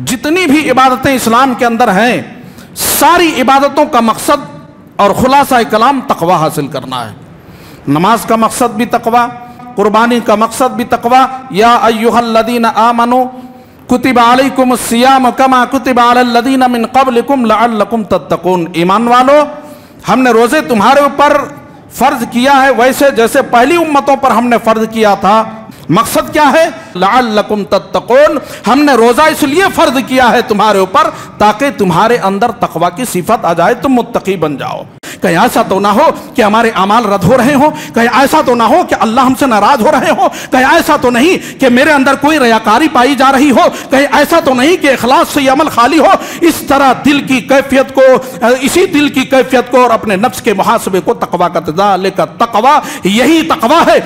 جتنی بھی عبادتیں اسلام کے اندر ہیں ساری عبادتوں کا مقصد اور خلاصہ کلام تقوی حاصل کرنا ہے۔ نماز کا مقصد بھی تقوی، قربانی کا مقصد بھی تقوی۔ یا ایھا الذین آمنوا کتب علیکم الصیام کما کتب علی الذین من قبلکم لعلکم تتقون، ایمان والو ہم نے روزے تمہارے اوپر فرض کیا ہے ویسے جیسے پہلی امتوں پر ہم نے فرض کیا تھا۔ مقصد کیا ہے؟ لعلکم تتقون، ہم نے روزہ اس لیے فرض کیا ہے تمہارے اوپر تاکہ تمہارے اندر تقوی کی صفت آ جائے، تم متقی بن جاؤ۔ کہیں ایسا تو نہ ہو کہ ہمارے اعمال رد ہو رہے ہوں، کہیں ایسا تو نہ ہو کہ اللہ ہم سے ناراض ہو رہے ہوں، کہیں ایسا تو نہیں کہ میرے اندر کوئی ریاکاری پائی جا رہی ہو، کہیں ایسا تو نہیں کہ اخلاص سے یہ عمل خالی ہو۔ اس طرح دل کی کیفیت کو، اسی دل کی کیفیت کو اور اپنے نفس کے محاسبے کو تقوی کا ذالک تقوی، یہی تقوی ہے۔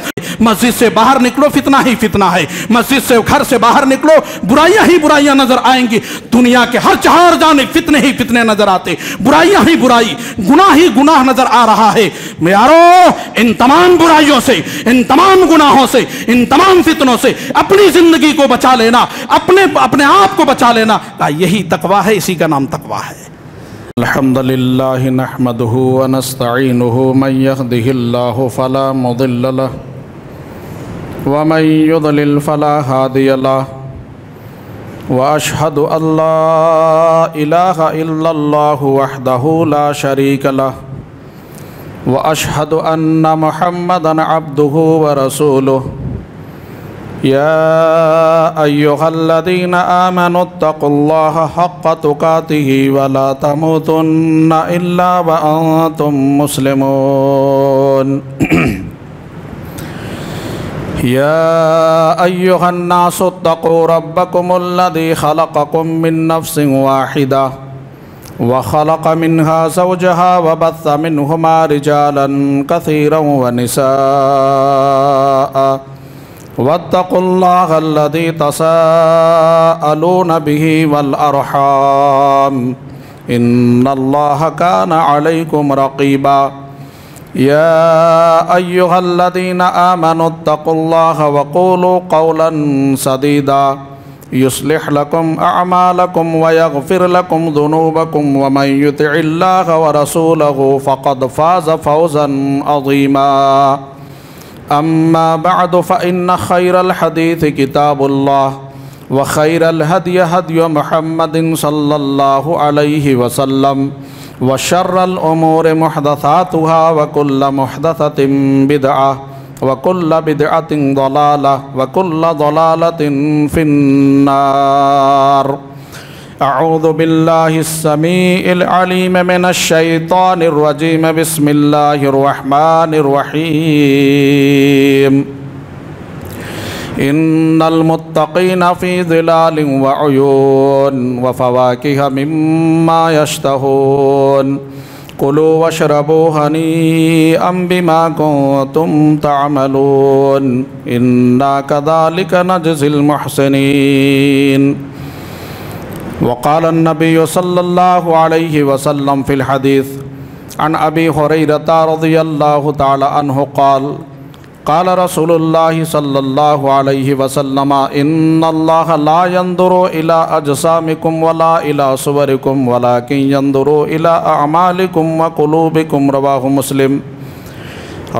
مسجد سے باہر نکلو فتنہ ہی فتنہ ہے، مسجد سے گھر سے باہر نکلو برائیاں ہی برائیاں نظر آئیں گی، دنیا کے ہر چہار جانب فتنے ہی فتنے نظر آتے، برائیاں ہی برائی، گناہ ہی گناہ نظر آ رہا ہے۔ یارو ان تمام برائیوں سے، ان تمام گناہوں سے، ان تمام فتنوں سے اپنی زندگی کو بچا لینا، اپنے آپ کو بچا لینا، یہی تقوی ہے، اسی کا نام تقوی ہے۔ الحمدللہ نحمدہ ونستعینہ، من یہدہ اللہ فلا مضل لہ ومن يضلل فلا هادي له واشهد ان لا اله الا الله وحده لا شريك له واشهد ان محمدا عبده ورسوله يا ايها الذين امنوا اتقوا الله حق تقاته ولا تموتن الا وانتم مسلمون يا أيها الناس اتقوا ربكم الذي خلقكم من نفس واحدة وخلق منها زوجها وبث منهما رجالا كثيرا ونساء واتقوا الله الذي تساءلون به والأرحام إن الله كان عليكم رقيبا يا أيها الذين آمنوا اتقوا الله وقولوا قولا سديدا يصلح لكم أعمالكم ويغفر لكم ذنوبكم ومن يطع الله ورسوله فقد فاز فوزا عظيما أما بعد فإن خير الحديث كتاب الله وخير الهدي هدي محمد صلى الله عليه وسلم وشر الأمور محدثاتها وكل محدثة بدعة وكل بدعة ضلالة وكل ضلالة في النار أعوذ بالله السميع العليم من الشيطان الرجيم بسم الله الرحمن الرحيم إن المتقين في ظلال وعيون وفواكه مما يشتهون كلوا واشربوا هنيئا بما كنتم تعملون إنا كذلك نجزي المحسنين وقال النبي صلى الله عليه وسلم في الحديث عن أبي هريرة رضي الله تعالى عنه قال قال رسول الله صلى الله عليه وسلم إن الله لا ينظر إلى أجسامكم ولا إلى صوركم ولكن ينظر إلى أعمالكم وقلوبكم رواه مسلم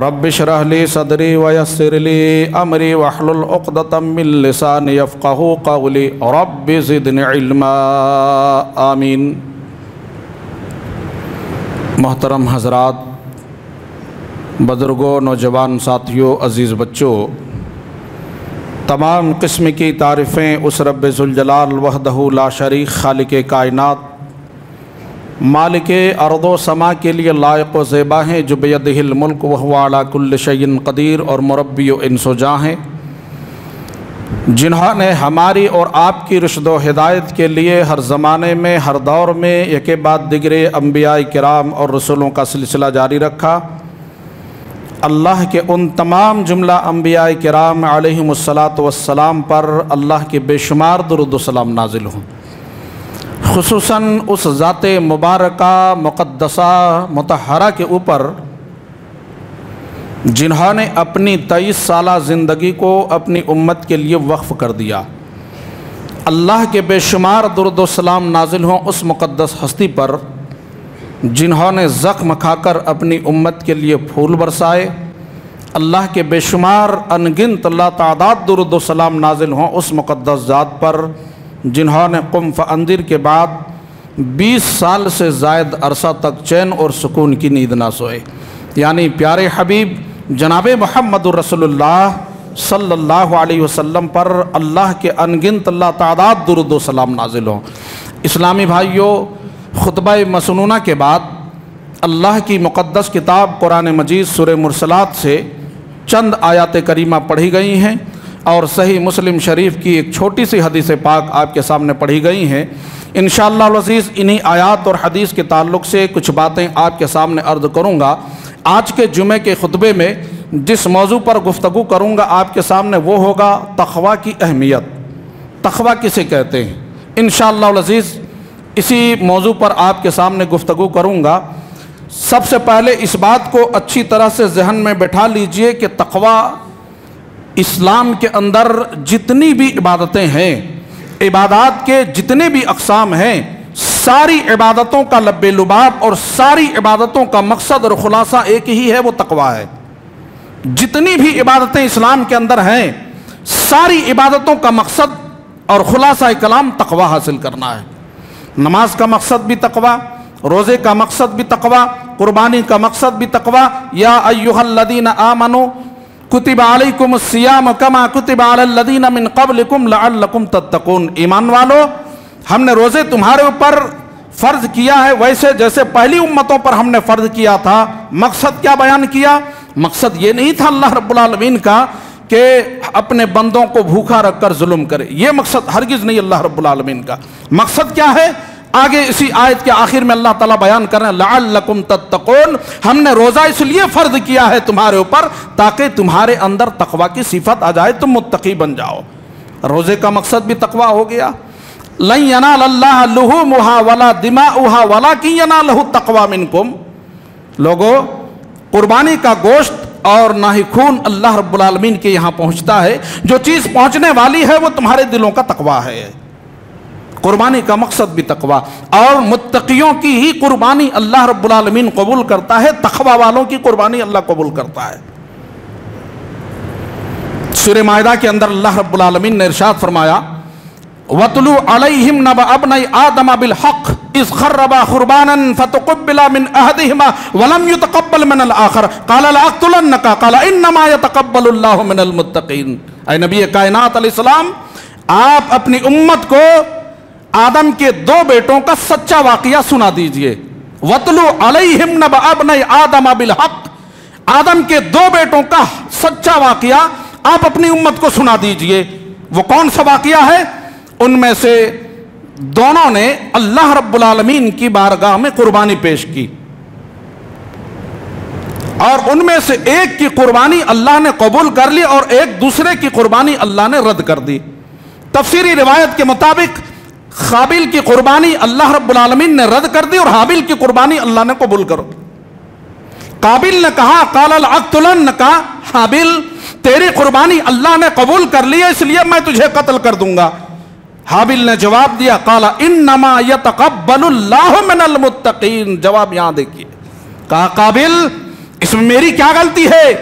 رب اشرح لي صدري ويسر لي أمري واحلل عقدة من لساني يفقهوا قولي رب زدني علما آمین۔ محترم حضرات، بزرگوں، نوجوان ساتھیوں، عزیز بچوں، تمام قسم کی تعریفیں اس رب ذوالجلال وحدہ لا شریک خالق کائنات مالک ارض و سما کے لیے لائق و زیبا ہیں، جو بیدہ الملک وہو علی کل شیء قدیر اور مربی و انس و جاں ہیں، جنہوں نے ہماری اور آپ کی رشد و ہدایت کے لیے ہر زمانے میں، ہر دور میں یکے بعد دیگرے انبیاء کرام اور رسولوں کا سلسلہ جاری رکھا۔ اللہ کے ان تمام جملہ انبیاء کرام علیہم الصلاۃ پر اللہ کے بے شمار درود و سلام نازل ہوں، خصوصاً اس ذات مبارکہ مقدسہ مطہرہ کے اوپر جنہوں نے اپنی 23 سالہ زندگی کو اپنی امت کے لیے وقف کر دیا۔ اللہ کے بے شمار درود و سلام نازل ہوں اس مقدس ہستی پر جنہوں نے زخم کھا کر اپنی امت کے لیے پھول برسائے۔ اللہ کے بے شمار انگنت اللہ تعداد درود و سلام نازل ہوں اس مقدس ذات پر جنہوں نے قم فانذر کے بعد 20 سال سے زائد عرصہ تک چین اور سکون کی نیند نہ سوئے، یعنی پیارے حبیب جناب محمد رسول اللہ صلی اللہ علیہ وسلم پر اللہ کے انگنت اللہ تعداد درود و سلام نازل ہوں۔ اسلامی بھائیوں، خطبہ مسنونہ کے بعد اللہ کی مقدس کتاب قرآن مجید سورہ مرسلات سے چند آیات کریمہ پڑھی گئی ہیں اور صحیح مسلم شریف کی ایک چھوٹی سی حدیث پاک آپ کے سامنے پڑھی گئی ہیں۔ انشاءاللہ العزیز انہی آیات اور حدیث کے تعلق سے کچھ باتیں آپ کے سامنے عرض کروں گا۔ آج کے جمعے کے خطبے میں جس موضوع پر گفتگو کروں گا آپ کے سامنے وہ ہوگا تقویٰ کی اہمیت، تقویٰ کسے کہتے ہیں۔ انشاءاللہ العزیز اسی موضوع پر آپ کے سامنے گفتگو کروں گا۔ سب سے پہلے اس بات کو اچھی طرح سے ذہن میں بٹھا لیجئے کہ تقویٰ اسلام کے اندر جتنی بھی عبادتیں ہیں، عبادات کے جتنے بھی اقسام ہیں، ساری عبادتوں کا لب لباب اور ساری عبادتوں کا مقصد اور خلاصہ ایک ہی ہے، وہ تقویٰ ہے۔ جتنی بھی عبادتیں اسلام کے اندر ہیں، ساری عبادتوں کا مقصد اور خلاصہ کلام تقویٰ حاصل کرنا ہے۔ نماز کا مقصد بھی تقویٰ، روزے کا مقصد بھی تقویٰ، قربانی کا مقصد بھی تقویٰ۔ یا ایھا الذین آمنوا کتب علیکم الصیام کما کتب علی الذین من قبلکم لعلکم تتقون۔ ایمان والو، ہم نے روزے تمہارے اوپر فرض کیا ہے ویسے جیسے پہلی امتوں پر ہم نے فرض کیا تھا۔ مقصد کیا بیان کیا؟ مقصد یہ نہیں تھا اللہ رب العالمین کا کہ اپنے بندوں کو بھوکا رکھ کر ظلم کرے، یہ مقصد ہرگز نہیں اللہ رب العالمین کا۔ مقصد کیا ہے؟ آگے اسی آیت کے آخر میں اللہ تعالیٰ بیان کر رہے ہیں لعلکم تتقون، ہم نے روزہ اس لیے فرض کیا ہے تمہارے اوپر تاکہ تمہارے اندر تقویٰ کی صفت آ جائے، تم متقی بن جاؤ۔ روزے کا مقصد بھی تقویٰ ہو گیا۔ لن ینال اللہ لحومها ولا دماؤها ولکن ینالہ التقویٰ منکم۔ لوگو، قربانی کا گوشت اور نہ ہی خون اللہ رب العالمین کے یہاں پہنچتا ہے، جو چیز پہنچنے والی ہے وہ تمہارے دلوں کا تقویٰ ہے۔ قربانی کا مقصد بھی تقویٰ، اور متقیوں کی ہی قربانی اللہ رب العالمین قبول کرتا ہے، تقویٰ والوں کی قربانی اللہ قبول کرتا ہے۔ سورہ مائدہ کے اندر اللہ رب العالمین نے ارشاد فرمایا وَاتْلُو عَلَيْهِمْ نَبَأَ ابْنَيْ آدَمَ بِالْحَقِّ إِذْ قَرَّبَا قُرْبَانًا فَتُقُبِّلَ مِنْ أَحَدِهِمَا وَلَمْ يُتَقَبَّلْ مِنَ الْآخَرِ قَالَ لَأَقْتُلَنَّكَ قَالَ إِنَّمَا يَتَقَبَّلُ اللَّهُ مِنَ الْمُتَّقِينَ۔ اے نبی کائنات علیہ السلام، آپ اپنی امت کو آدم کے 2 بیٹوں کا سچا واقعہ سنا دیجئے۔ وَاتْلُو عَلَيْهِمْ نَبَأَ ابْنَيْ آدَمَ بِالْحَقِّ، آدم کے 2 بیٹوں کا سچا واقعہ آپ اپنی امت کو سنا دیجئے۔ وہ کون سا واقعہ ہے؟ ان میں سے دونوں نے اللہ رب العالمین کی بارگاہ میں قربانی پیش کی، اور ان میں سے ایک کی قربانی اللہ نے قبول کر لی اور ایک دوسرے کی قربانی اللہ نے رد کر دی۔ تفسیری روایت کے مطابق قابیل کی قربانی اللہ رب العالمین نے رد کر دی اور حابیل کی قربانی اللہ نے قبول کر دی۔ قابیل نے کہا قال لأقتلنک، حابیل تیری قربانی اللہ نے قبول کر لی ہے اس لیے میں تجھے قتل کر دوں گا۔ حابیل نے جواب دیا قال انما یتقبل اللہ من المتقین۔ جواب یہاں دیکھیے، کہا قابیل اس میں میری کیا غلطی ہے؟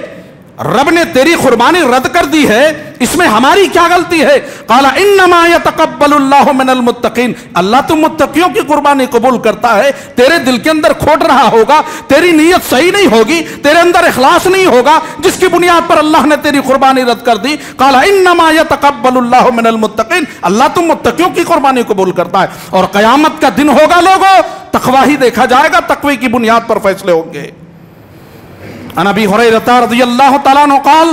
رب نے تیری قربانی رد کر دی ہے، اس میں ہماری کیا غلطی ہے؟ قال انما یتقبل اللہ من المتقین، اللہ تو متقیوں کی قربانی قبول کرتا ہے، تیرے دل کے اندر کھوٹ رہا ہوگا، تیری نیت صحیح نہیں ہوگی، تیرے اندر اخلاص نہیں ہوگا جس کی بنیاد پر اللہ نے تیری قربانی رد کر دی۔ قال انما یتقبل اللہ من المتقین، اللہ تو متقیوں کی قربانی قبول کرتا ہے، اور قیامت کا دن ہوگا لوگوں تقویٰ ہی دیکھا جائے گا، تقوی کی بنیاد پر فیصلے ہوں گے۔ عن ابی ہریرہ رضی اللہ تعالیٰ عنہ قال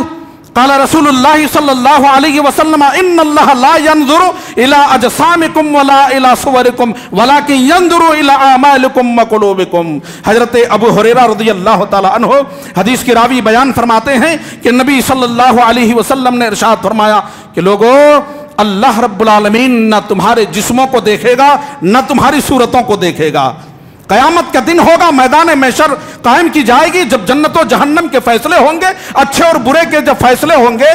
قال رسول اللہ صلی اللہ علیہ وسلم ان اللہ لا ينظر الى اجسامکم ولا الى صورکم ولكن ينظر الى اعمالکم وقلوبکم۔ حضرت ابو ہریرہ رضی اللہ تعالیٰ عنہ حدیث کے راوی بیان فرماتے ہیں کہ نبی صلی اللہ علیہ وسلم نے ارشاد فرمایا کہ لوگو، اللہ رب العالمین نہ تمہارے جسموں کو دیکھے گا نہ تمہاری صورتوں کو دیکھے گا۔ قیامت کا دن ہوگا، میدان محشر قائم کی جائے گی، جب جنت و جہنم کے فیصلے ہوں گے، اچھے اور برے کے جب فیصلے ہوں گے،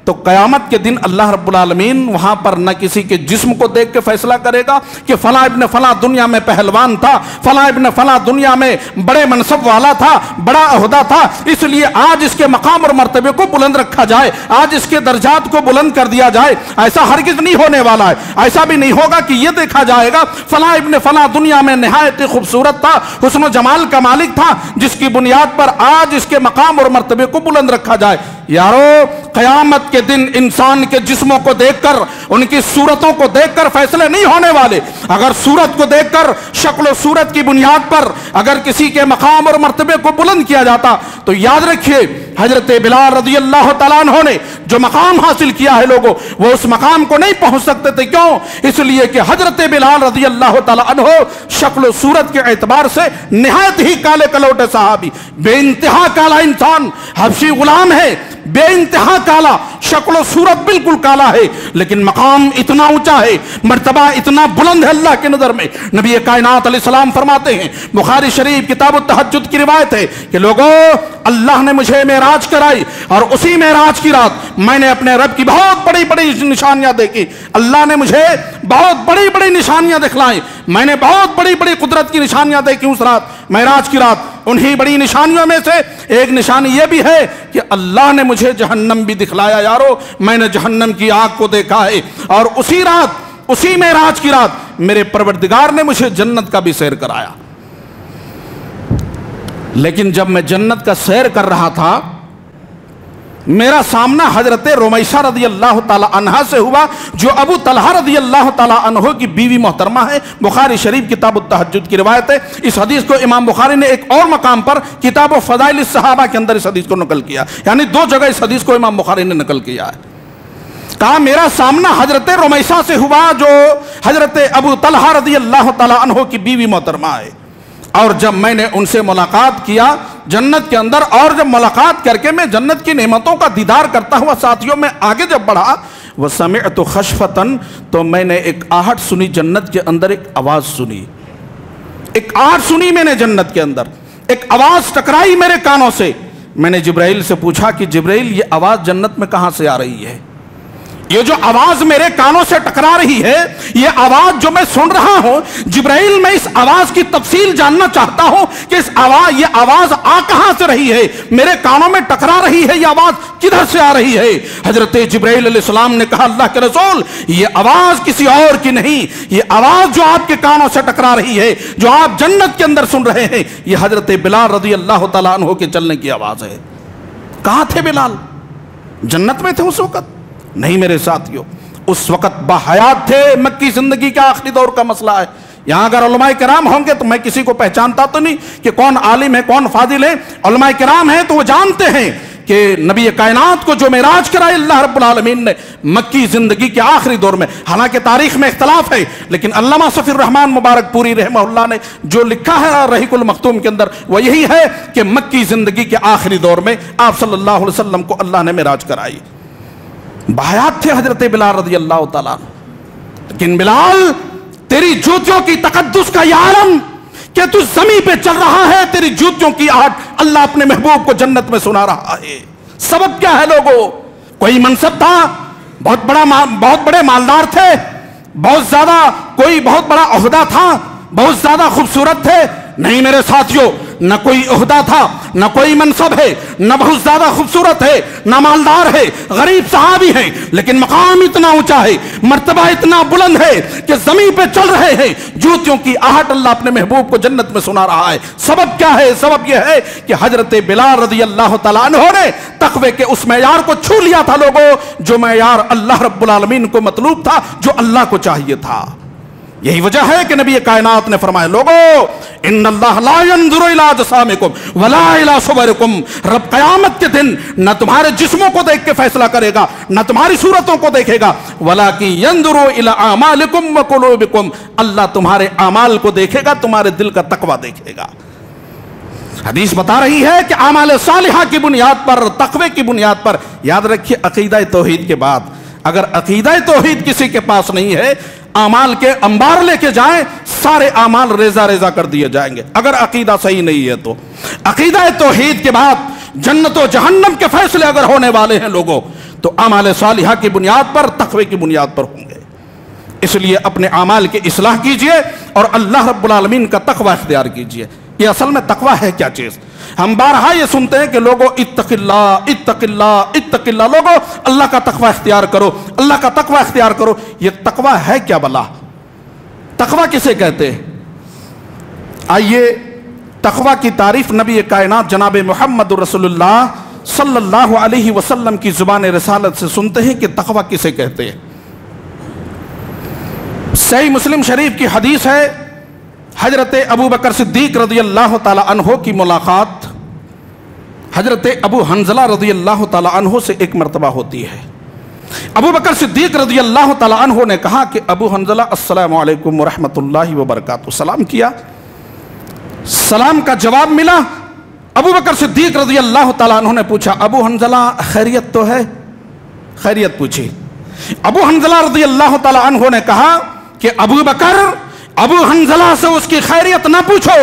تو قیامت کے دن اللہ رب العالمین وہاں پر نہ کسی کے جسم کو دیکھ کے فیصلہ کرے گا کہ فلاں ابن فلاں دنیا میں پہلوان تھا، فلاں ابن فلاں دنیا میں بڑے منصب والا تھا، بڑا عہدہ تھا، اس لیے آج اس کے مقام اور مرتبے کو بلند رکھا جائے، آج اس کے درجات کو بلند کر دیا جائے۔ ایسا ہرگز نہیں ہونے والا ہے۔ ایسا بھی نہیں ہوگا کہ یہ دیکھا جائے گا فلاں ابن فلاں دنیا میں نہایت خوبصورت تھا، حسن و جمال کا مالک تھا، جس کی بنیاد پر آج اس کے مقام اور مرتبے کو بلند رکھا جائے۔ یارو، قیامت کے دن انسان کے جسموں کو دیکھ کر، ان کی صورتوں کو دیکھ کر فیصلے نہیں ہونے والے۔ اگر صورت کو دیکھ کر، شکل و صورت کی بنیاد پر اگر کسی کے مقام اور مرتبے کو بلند کیا جاتا تو یاد رکھیے حضرت بلال رضی اللہ تعالیٰ عنہ نے جو مقام حاصل کیا ہے لوگوں، وہ اس مقام کو نہیں پہنچ سکتے تھے۔ کیوں؟ اس لیے کہ حضرت بلال رضی اللہ تعالیٰ عنہ شکل و صورت کے اعتبار سے نہایت ہی کالے کلوٹے صحابی، بے انتہا کالا انسان، حبشی غلام ہے، بے انتہا کالا، شکل و صورت بالکل کالا ہے، لیکن مقام اتنا اونچا ہے، مرتبہ اتنا بلند ہے اللہ کے نظر میں۔ نبی کائنات علیہ السلام فرماتے ہیں، بخاری شریف کتاب التہجد کی روایت ہے کہ لوگوں، اللہ نے مجھے معراج کرائی اور اسی معراج کی رات میں نے اپنے رب کی بہت بڑی بڑی نشانیاں دیکھی۔ اللہ نے مجھے بہت بڑی بڑی نشانیاں دکھلائیں، میں نے بہت بڑی بڑی قدرت کی نشانیاں دیکھی اس رات، معراج کی رات۔ انہی بڑی نشانیوں میں سے ایک نشانی یہ بھی ہے کہ اللہ نے مجھے جہنم بھی دکھلایا۔ یارو، میں نے جہنم کی آگ کو دیکھا ہے، اور اسی رات، اسی معراج کی رات میرے پروردگار نے مجھے جنت کا بھی سیر کرایا۔ لیکن جب میں جنت کا سیر کر رہا تھا، میرا سامنا حضرت رمیشہ رضی اللہ تعالی عنہ سے ہوا، جو ابو طلحہ رضی اللہ تعالی عنہ کی بیوی محترمہ ہے۔ بخاری شریف کتاب التہجد کی روایت ہے۔ اس حدیث کو امام بخاری نے ایک اور مقام پر کتاب فضائل الصحابہ کے اندر اس حدیث کو نقل کیا، یعنی دو جگہ اس حدیث کو امام بخاری نے نقل کیا ہے۔ کہا میرا سامنا حضرت رمیشہ سے ہوا، جو حضرت ابو طلحہ رضی اللہ تعالی عنہ کی بیوی محترمہ ہے، اور جب میں نے ان سے ملاقات کیا جنت کے اندر، اور جب ملاقات کر کے میں جنت کی نعمتوں کا دیدار کرتا ہوا ساتھیوں میں آگے جب بڑھا، وَسَمِعْتُ خَشْفَةً، تو میں نے ایک آہٹ سنی، جنت کے اندر ایک آواز سنی، ایک آہٹ سنی میں نے جنت کے اندر، ایک آواز ٹکرائی میرے کانوں سے۔ میں نے جبرائیل سے پوچھا کہ جبرائیل، یہ آواز جنت میں کہاں سے آ رہی ہے؟ یہ جو آواز میرے کانوں سے ٹکرا رہی ہے، یہ آواز جو میں سن رہا ہوں، جبرائیل میں اس آواز کی تفصیل جاننا چاہتا ہوں کہ یہ آواز آ کہاں سے رہی ہے، میرے کانوں میں ٹکرا رہی ہے، یہ آواز کدھر سے آ رہی ہے؟ حضرت جبرائیل علیہ السلام نے کہا، اللہ کے رسول، یہ آواز کسی اور کی نہیں، یہ آواز جو آپ کے کانوں سے ٹکرا رہی ہے، جو آپ جنت کے اندر سن رہے ہیں، یہ حضرت بلال رضی اللہ تعالیٰ عنہ کے چلنے کی آواز ہے۔ کہاں تھے بلال؟ جنت میں تھے اس وقت؟ نہیں میرے ساتھیوں، اس وقت باحیات تھے۔ مکی زندگی کا آخری دور کا مسئلہ ہے۔ یہاں اگر علماء کرام ہوں گے تو میں کسی کو پہچانتا تو نہیں کہ کون عالم ہے، کون فاضل ہے۔ علماء کرام ہیں تو وہ جانتے ہیں کہ نبی کائنات کو جو معراج کرائی اللہ رب العالمین نے مکی زندگی کے آخری دور میں، حالانکہ تاریخ میں اختلاف ہے، لیکن علامہ صفی الرحمن مبارک پوری رحمہ اللہ نے جو لکھا ہے رحیق المختوم کے اندر، وہ یہی ہے کہ مکی زندگی کے آخری دور میں آپ صلی اللہ علیہ وسلم کو اللہ نے معراج کرائی۔ باحیات تھے حضرت بلال رضی اللہ تعالیٰ، لیکن بلال، تیری جوتیوں کی تقدس کا یہ عالم کہ تو زمین پہ چل رہا ہے، تیری جوتیوں کی آہٹ اللہ اپنے محبوب کو جنت میں سنا رہا ہے۔ سبب کیا ہے لوگوں؟ کوئی منصب تھا، بہت بڑے مالدار تھے، بہت زیادہ کوئی بہت بڑا عہدہ تھا، بہت زیادہ خوبصورت تھے؟ نہیں میرے ساتھیوں، نہ کوئی عہدہ تھا، نہ کوئی منصب ہے، نہ بہت زیادہ خوبصورت ہے، نہ مالدار ہے، غریب صحابی ہیں، لیکن مقام اتنا اونچا ہے، مرتبہ اتنا بلند ہے کہ زمین پہ چل رہے ہیں، جوتیوں کی آہٹ اللہ اپنے محبوب کو جنت میں سنا رہا ہے۔ سبب کیا ہے؟ سبب یہ ہے کہ حضرت بلال رضی اللہ تعالیٰ عنہ نے تقوی کے اس معیار کو چھو لیا تھا لوگوں، جو معیار اللہ رب العالمین کو مطلوب تھا، جو اللہ کو چاہیے تھا۔ یہی وجہ ہے کہ نبی کائنات نے فرمایا، لوگو ان اللہ لا ينظر الى اجسامکم ولا الى صورکم، رب قیامت کے دن نہ تمہارے جسموں کو دیکھ کے فیصلہ کرے گا، نہ تمہاری صورتوں کو دیکھے گا، ولکن ينظر الى اعمالکم وقلوبکم، اللہ تمہارے اعمال کو دیکھے گا، تمہارے دل کا تقوی دیکھے گا۔ حدیث بتا رہی ہے کہ اعمال صالحہ کی بنیاد پر، تقوی کی بنیاد پر، یاد رکھیے عقیدہ توحید کے بعد اگر عقیدہ توحید کسی کے پاس نہیں ہے، اعمال کے انبار لے کے جائیں، سارے اعمال ریزہ ریزہ کر دیے جائیں گے اگر عقیدہ صحیح نہیں ہے تو۔ عقیدہ توحید کے بعد جنت و جہنم کے فیصلے اگر ہونے والے ہیں لوگوں، تو اعمال صالحہ کی بنیاد پر، تقوی کی بنیاد پر ہوں گے۔ اس لیے اپنے اعمال کی اصلاح کیجئے اور اللہ رب العالمین کا تقوی اختیار کیجئے۔ یہ اصل میں تقوی ہے کیا چیز؟ ہم بارہا یہ سنتے ہیں کہ لوگوں اتق اللہ اتق اللہ اتق اللہ، لوگوں اللہ کا تقوی اختیار کرو، اللہ کا تقوی اختیار کرو۔ یہ تقوی ہے کیا بلا؟ تقوی کسے کہتے ہیں؟ آئیے تقوی کی تعریف نبی کائنات جناب محمد رسول اللہ صلی اللہ علیہ وسلم کی زبان رسالت سے سنتے ہیں کہ تقوی کسے کہتے ہیں۔ صحیح مسلم شریف کی حدیث ہے، حضرت ابو بکر صدیق رضی اللہ تعالی عنہ کی ملاقات حضرت ابو حنظلہ رضی اللہ تعالی عنہ سے ایک مرتبہ ہوتی ہے۔ ابو بکر صدیق رضی اللہ تعالی عنہ نے کہا کہ ابو حنظلہ السلام علیکم ورحمۃ اللہ وبرکاتہ، سلام کیا، سلام کا جواب ملا۔ ابو بکر صدیق رضی اللہ تعالی عنہ نے پوچھا ابو حنظلہ خیریت تو ہے؟ خیریت پوچھی۔ ابو حنظلہ رضی اللہ تعالی عنہ نے کہا کہ ابو بکر، ابو حنظلہ سے اس کی خیریت نہ پوچھو،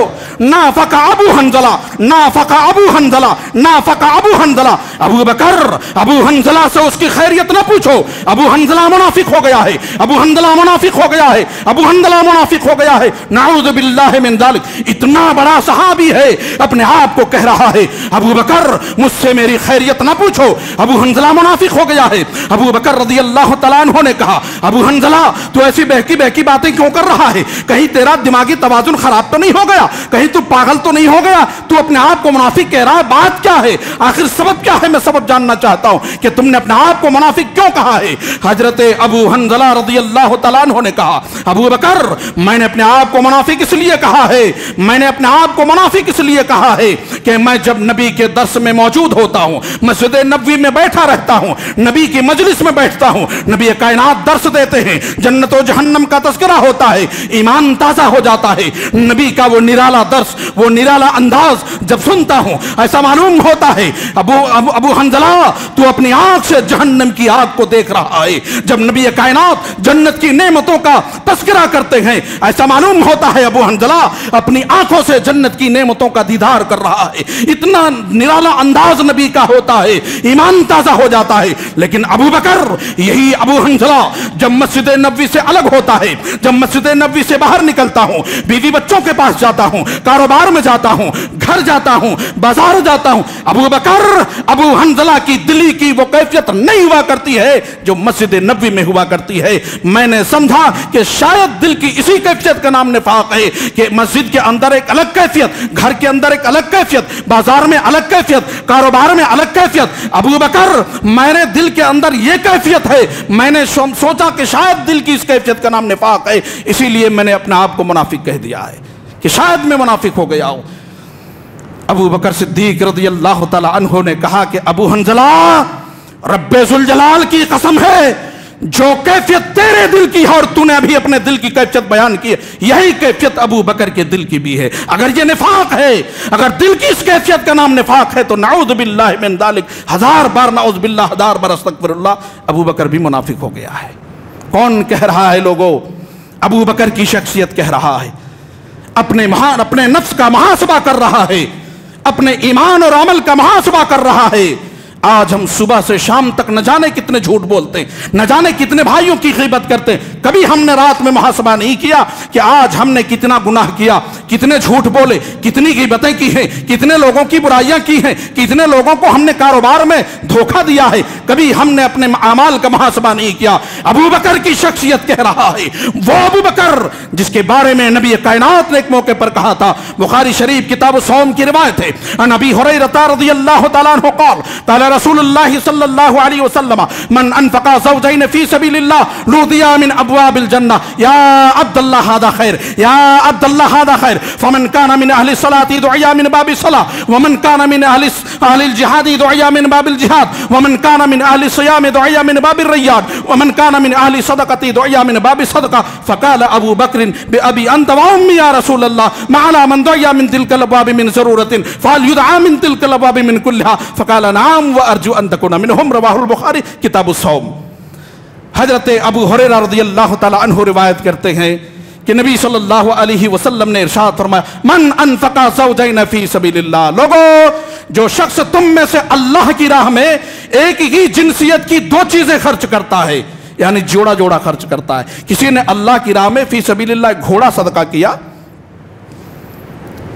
نافق ابو حنظلہ، نافق ابو حنظلہ، نافق ابو حنظلہ۔ ابو بکر، ابو حنظلہ سے اس کی خیریت نہ پوچھو، ابو حنظلہ منافق ہو گیا ہے، ابو حنظلہ منافق ہو گیا ہے، ابو حنظلہ منافق ہو گیا ہے، نعوذ باللہ من ذالک۔ اتنا بڑا صحابی ہے، اپنے آپ کو کہہ رہا ہے ابو بکر مجھ سے میری خیریت نہ پوچھو، ابو حنظلہ منافق ہو گیا ہے۔ ابو بکر رضی اللہ تعالیٰ عنہ نے کہا ابو حنظلہ تو ایسی بہکی بہکی باتیں کیوں کر رہا ہے؟ کہیں تیرا دماغی توازن خراب تو نہیں ہو گیا؟ کہیں تو پاگل تو نہیں ہو گیا؟ تو اپنے آپ کو منافق کہہ رہا ہے، بات کیا ہے؟ آخر سبب کیا ہے؟ میں سبب جاننا چاہتا ہوں کہ تم نے اپنے آپ کو منافق کیوں کہا ہے؟ حضرت ابو حنظلہ رضی اللہ تعالیٰ عنہ نے کہا ابو بکر میں نے اپنے آپ کو منافق اس لیے کہا ہے، میں نے اپنے آپ کو منافق اس لیے کہا ہے کہ میں جب نبی کے درس میں موجود ہوتا ہوں، مسجد نبوی میں بیٹھا رہتا ہوں، نبی کی مجلس میں بیٹھتا ہوں، نبی کائنات درس دیتے ہیں، جنت و جہنم کا تذکرہ ہوتا ہے، ایمان تازہ ہو جاتا ہے۔ نبی کا وہ نرالا درس، وہ نرالا انداز جب سنتا ہوں ایسا معلوم ہوتا ہے ابو حنظلہ تو اپنی آنکھ سے جہنم کی آگ کو دیکھ رہا ہے۔ جب نبی کائنات جنت کی نعمتوں کا تذکرہ کرتے ہیں ایسا معلوم ہوتا ہے ابو حنظلہ اپنی آنکھوں سے جنت کی نعمتوں کا دیدار کر رہا ہے۔ اتنا نرالا انداز نبی کا ہوتا ہے، ایمان تازہ ہو جاتا ہے۔ لیکن ابو بکر، یہی ابو حنظلہ جب مسجد نبوی سے الگ ہوتا ہے، جب مسجد نبوی سے باہر نکلتا ہوں، بیوی بچوں کے پاس جاتا ہوں، کاروبار میں جاتا ہوں، گھر جاتا ہوں، بازار جاتا ہوں، ابو بکر، ابو حنظلہ کی دلی کی وہ کیفیت نہیں ہوا کرتی ہے جو مسجد نبوی میں ہوا کرتی ہے۔ میں نے سمجھا کہ شاید دل کی اسی کیفیت کا نام نفاق ہے کہ مسجد کے اندر ایک الگ کیفیت، گھر کے اندر ایک الگ کیفیت، بازار میں الگ کیفیت، کاروبار میں الگ کیفیت۔ ابو بکر میرے دل کے اندر یہ کیفیت ہے، میں نے سوچا کہ شاید دل کی اس کیفیت کا نام نفاق ہے، اسی لیے میں نے اپنے آپ کو منافق کہہ دیا ہے کہ شاید میں منافق ہو گیا ہوں۔ ابو بکر صدیق رضی اللہ تعالی عنہ نے کہا کہ ابو حنظلہ رب ذوالجلال کی قسم ہے جو کیفیت تیرے دل کی ہے اور تو نے ابھی اپنے دل کی کیفیت بیان کی ہے، یہی کیفیت ابو بکر کے دل کی بھی ہے۔ اگر یہ نفاق ہے، اگر دل کی اس کیفیت کا نام نفاق ہے تو نعوذ باللہ من ذالک، ہزار بار نعوذ باللہ، ہزار بار استغفر اللہ، ابو بکر بھی منافق ہو گیا ہے۔ کون کہہ رہا ہے لوگوں؟ ابو بکر کی شخصیت کہہ رہا ہے، اپنے نفس کا محاسبہ کر رہا ہے، اپنے ایمان اور عمل کا محاسبہ کر رہا ہے۔ آج ہم صبح سے شام تک نہ جانے کتنے جھوٹ بولتے ہیں، نہ جانے کتنے بھائیوں کی غیبت کرتے ہیں، کبھی ہم نے رات میں محاسبہ نہیں کیا کہ آج ہم نے کتنا گناہ کیا، کتنے جھوٹ بولے، کتنی غیبتیں کی ہیں، کتنے لوگوں کی برائیاں کی ہیں، کتنے لوگوں کو ہم نے کاروبار میں دھوکہ دیا ہے، کبھی ہم نے اپنے اعمال کا محاسبہ نہیں کیا۔ ابو بکر کی شخصیت کہہ رہا ہے، وہ ابو بکر جس کے بارے میں نبی کائنات نے ایک موقع پر کہا تھا، بخاری شریف کتاب الصوم کی روایت ہے، عن ابی ہریرہ رضی اللہ تعالیٰ عنہ قال قال رسول اللہ صلی اللہ علیہ وسلم من انفق زوجین فی سبیل اللہ نودی من ابواب الجنہ یا عبد اللہ هذا خیر یا عبد اللہ هذا خیر فمن كان من اہل الصلاة دعیا من باب الصلاة ومن كان من اہل الجہاد دعیا من باب الجہاد ومن كان من اہل الصيام دعیا من باب الریان ومن كان من اہل الصدقة دعیا من باب الصدقة فقال ابو بکر بأبی انت وأمی یا رسول اللہ ما على من دعیا من تلك الابواب من ضرورة فليدعى من تلك الابواب من كلها فقال نعم وارجو ان تكون منهم رواہ البخاری کتاب الصوم۔ حضرت ابو ہریرہ رضی اللہ تعالی عنہ روایت کرتے ہیں کہ نبی صلی اللہ علیہ وسلم نے ارشاد فرمایا من انفق زوجین فی سبیل اللہ، لوگوں جو شخص تم میں سے اللہ کی راہ میں ایک ہی جنسیت کی دو چیزیں خرچ کرتا ہے، یعنی جوڑا جوڑا خرچ کرتا ہے. کسی نے اللہ کی راہ میں فی سبیل اللہ ایک گھوڑا صدقہ کیا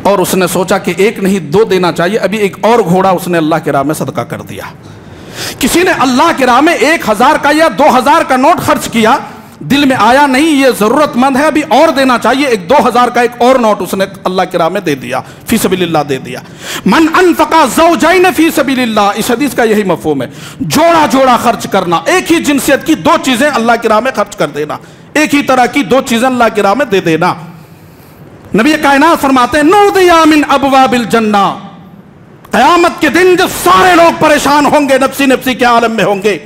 اور اس نے سوچا کہ ایک نہیں دو دینا چاہیے، ابھی ایک اور گھوڑا اس نے اللہ کی راہ میں صدقہ کر دیا. کسی نے اللہ کی راہ میں 1000 کا یا 2000 کا نوٹ خرچ کیا، دل میں آیا نہیں یہ ضرورت مند ہے ابھی اور دینا چاہیے، ایک 2000 کا ایک اور نوٹ اس نے اللہ کی راہ میں دے دیا، فی سبیل اللہ دے دیا. من انفق زوجین فی سبیل اللہ، اس حدیث کا یہی مفہوم ہے، جوڑا جوڑا خرچ کرنا، ایک ہی جنسیت کی دو چیزیں اللہ کی راہ میں خرچ کر دینا، ایک ہی طرح کی دو چیزیں اللہ کی راہ میں دے دینا. نبی کائنات فرماتے ہیں نودیا من ابواب الجنہ، قیامت کے دن جب سارے لوگ پریشان ہوں گے، نفسی نفسی کے عالم میں ہوں گے،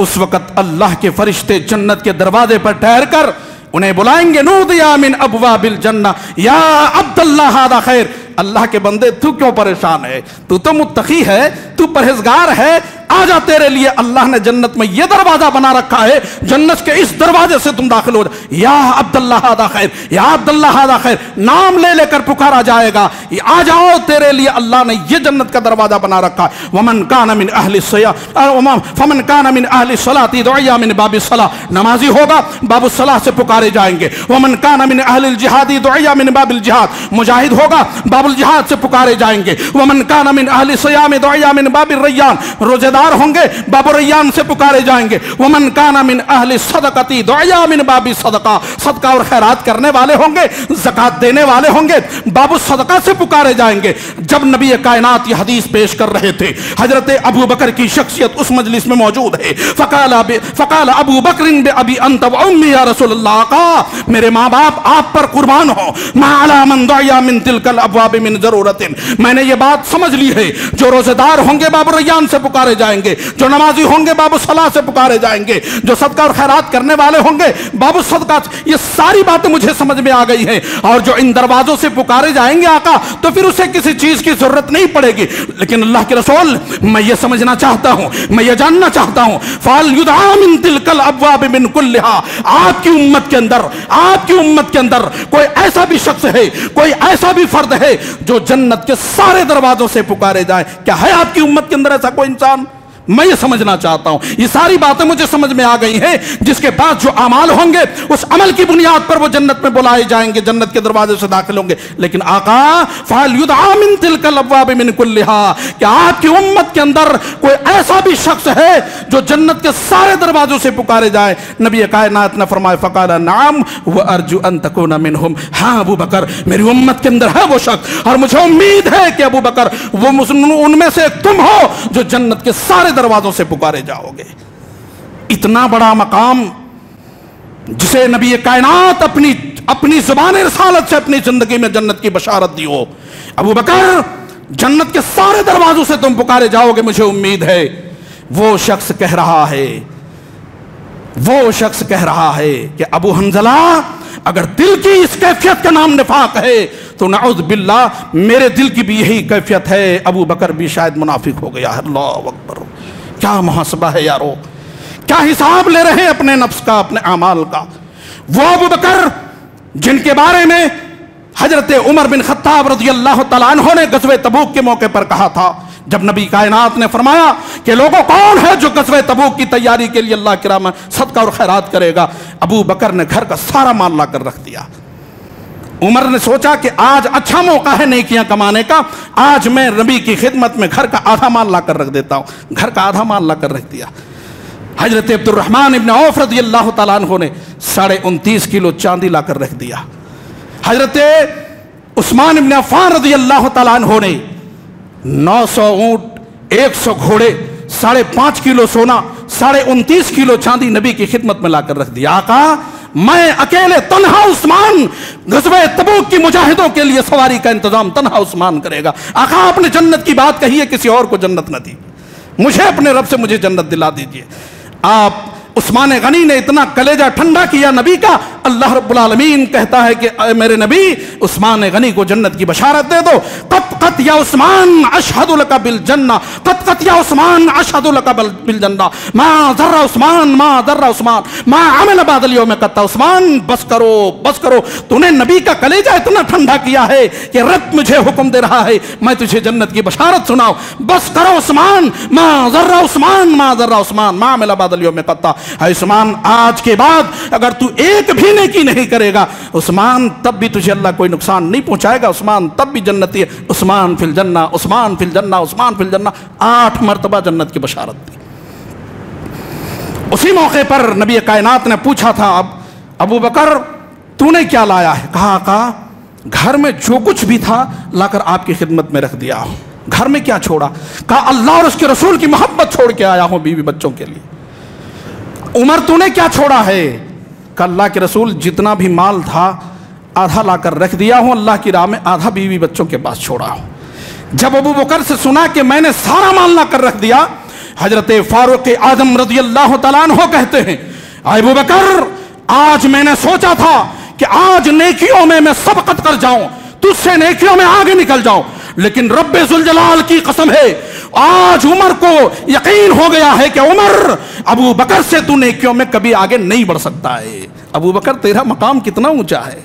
اس وقت اللہ کے فرشتے جنت کے دروازے پر ٹھہر کر انہیں بلائیں گے، نودیا من ابواب الجنہ یا عبداللہ ھذا خیر، اللہ کے بندے تو کیوں پریشان ہے، تو متقی ہے، تو پرہیزگار ہے، آجا تیرے لیے اللہ نے جنت میں یہ دروازہ بنا رکھا ہے، جنت کے اس دروازے سے تم داخل ہو جا، یا عبداللہ ھذا خیر، یا عبداللہ ھذا خیر، نام لے لے کر پکارا جائے گا، آ جاؤ تیرے لیے اللہ نے یہ جنت کا دروازہ بنا رکھا ہے. ومن کان من اہل الصلاۃ فمن کان من اہل الصلاۃ دعیا من باب الصلاۃ، نمازی ہوگا باب الصلاۃ سے پکارے جائیں گے. ومن کان من اہل الجہاد دعیا من باب الجہاد، مجاہد ہوگا باب الجہاد سے پکارے جائیں گے. ومن کان من اہل الصیام دعیا من باب الریان، روزے دار ہوں گے باب الریان سے پکارے جائیں گے. ومن کان من اہل الصدقۃ دعیا من باب الصدقہ، صدقہ اور خیرات کرنے والے ہوں گے، زکات دینے والے ہوں گے، باب الصدقہ سے پکارے جائیں گے. جب نبی کائنات یہ حدیث پیش کر رہے تھے، حضرت ابو بکر کی شخصیت اس مجلس میں موجود ہے. فقال ابو بکر بأبی انت و امی یا رسول اللہ، کہا میرے ماں باپ آپ پر قربان ہوں، ما علی من دعیا من تلک الابواب من ضرورت، میں نے یہ بات سمجھ لی ہے، جو روزے دار ہوں گے باب الریان سے پکارے جائیں گے، جو نمازی ہوں گے باب الصلاۃ سے پکارے جائیں گے، جو صدقہ اور خیرات کرنے والے ہوں گے باب الصدقہ، یہ ساری باتیں مجھے سمجھ میں آ گئی ہیں. اور جو ان دروازوں سے پکارے جائیں گے آقا تو پھر اسے کسی چیز کی ضرورت نہیں پڑے گی. لیکن اللہ کے رسول میں یہ سمجھنا چاہتا ہوں، میں یہ جاننا چاہتا ہوں، فَلْيُدْعَا مِن تِلْكَ الْأَبْوَابِ مِن كُلِّهَا، آپ کی امت کے اندر کوئی ایسا بھی شخص ہے، کوئی ایسا بھی فرد ہے جو جنت کے سارے دروازوں سے پکارے جائے. کیا ہے آپ کی امت کے اندر ایسا کوئی انسان؟ میں یہ سمجھنا چاہتا ہوں. یہ ساری باتیں مجھے سمجھ میں آ گئی ہیں، جس کے بعد جو اعمال ہوں گے اس عمل کی بنیاد پر وہ جنت میں بلائے جائیں گے، جنت کے دروازے سے داخل ہوں گے. لیکن آقا فَلْيُدْعَا مِن تِلْكَ الْأَبْوَابِ مِن كُلِّهَا، کہ آپ کی امت کے اندر کوئی ایسا بھی شخص ہے جو جنت کے سارے دروازوں سے پکارے جائے. نبی کائنات نے فرمایا فَقَالَ نَعَمْ وَأَرْجُو أَن تَكُونَ مِنْهُمْ، ہاں ابو بکر میری امت کے اندر ہے وہ شخص، اور مجھے امید ہے کہ ابو بکر وہ ان میں سے تم ہو جو جنت کے سارے دروازوں سے پکارے جاؤ گے. اتنا بڑا مقام جسے نبی کائنات اپنی زبان رسالت سے اپنی زندگی میں جنت کی بشارت دی ہو. ابو بکر جنت کے سارے دروازوں سے تم پکارے جاؤ گے، مجھے امید ہے. وہ شخص کہہ رہا ہے کہ ابو حنظلہ اگر دل کی اس کیفیت کا نام نفاق ہے تو نعوذ باللہ میرے دل کی بھی یہی کیفیت ہے، ابو بکر بھی شاید منافق ہو گیا ہے. اللہ اکبر، کیا محاسبہ ہے یارو، کیا حساب لے رہے ہیں اپنے نفس کا، اپنے اعمال کا. وہ ابو بکر جن کے بارے میں حضرت عمر بن خطاب رضی اللہ تعالیٰ عنہ نے غزوہ تبوک کے موقع پر کہا تھا، جب نبی کائنات نے فرمایا کہ لوگوں کون ہے جو غزوہ تبوک کی تیاری کے لیے اللہ کی راہ میں صدقہ اور خیرات کرے گا، ابو بکر نے گھر کا سارا مال لا کر رکھ دیا. عمر نے سوچا کہ آج اچھا موقع ہے نیکیاں کمانے کا، آج میں نبی کی خدمت میں گھر کا آدھا مال لا کر رکھ دیتا ہوں. گھر کا آدھا مال لا کر رکھ دیا. حضرت عبد الرحمن ابن عوف رضی اللہ تعالیٰ عنہ نے 29.5 کلو چاندی لا کر رکھ دیا. حضرت عثمان ابن عفان رضی اللہ تعالیٰ عنہ نے 900 اونٹ، 100 گھوڑے، 5.5 کلو سونا، 29.5 کلو چاندی نبی کی خدمت میں لا کر رکھ دیا. آقا میں اکیلے تنہا عثمان غزوہ تبوک کی مجاہدوں کے لیے سواری کا انتظام تنہا عثمان کرے گا. آقا آپ نے جنت کی بات کہی ہے، کسی اور کو جنت نہ دی، مجھے اپنے رب سے مجھے جنت دلا دیجئے. آپ عثمان غنی نے اتنا کلیجہ ٹھنڈا کیا نبی کا، اللہ رب العالمین کہتا ہے کہ اے میرے نبی عثمان غنی کو جنت کی بشارت دے دو۔ قط قط یا عثمان اشہد لک بالجنہ، قط قط یا عثمان اشہد لک بالجنہ، ما ضر عثمان ما ضر عثمان ما عمل بعد اليوم قط۔ عثمان بس کرو بس کرو، تو نے نبی کا کلیجہ اتنا ٹھنڈا کیا ہے کہ رب مجھے حکم دے رہا ہے میں تجھے جنت کی بشارت سناؤ، بس کرو عثمان، ما ضر عثمان ما ضر عثمان ما عمل بعد اليوم قط۔ اے عثمان آج کے بعد اگر تو ایک بھی نیکی نہیں کرے گا عثمان تب بھی تجھے اللہ کوئی نقصان نہیں پہنچائے گا، عثمان تب بھی جنتی ہے۔ عثمان فی الجنہ، عثمان فی الجنہ، عثمان فی الجنہ، 8 مرتبہ جنت کی بشارت دی۔ اسی موقع پر نبی کائنات نے پوچھا تھا اب ابو بکر تو نے کیا لایا ہے؟ کہا آقا گھر میں جو کچھ بھی تھا لا کر آپ کی خدمت میں رکھ دیا ہوں۔ گھر میں کیا چھوڑا؟ کہا اللہ اور اس کے رسول کی محبت چھوڑ کے آیا ہوں بیوی بچوں کے لیے۔ عمر تو نے کیا چھوڑا ہے؟ کہ اللہ کے رسول جتنا بھی مال تھا آدھا لا کر رکھ دیا ہوں اللہ کی راہ میں، آدھا بیوی بچوں کے پاس چھوڑا ہوں۔ جب ابو بکر سے سنا کہ میں نے سارا مال لا کر رکھ دیا، حضرت فاروق اعظم رضی اللہ تعالیٰ عنہ کہتے ہیں ابو بکر آج میں نے سوچا تھا کہ آج نیکیوں میں سبقت کر جاؤں، تجھ سے نیکیوں میں آگے نکل جاؤں، لیکن رب ذوالجلال کی قسم ہے آج عمر کو یقین ہو گیا ہے کہ عمر ابو بکر سے تو نیکیوں میں کبھی آگے نہیں بڑھ سکتا ہے۔ ابو بکر تیرا مقام کتنا اونچا ہے،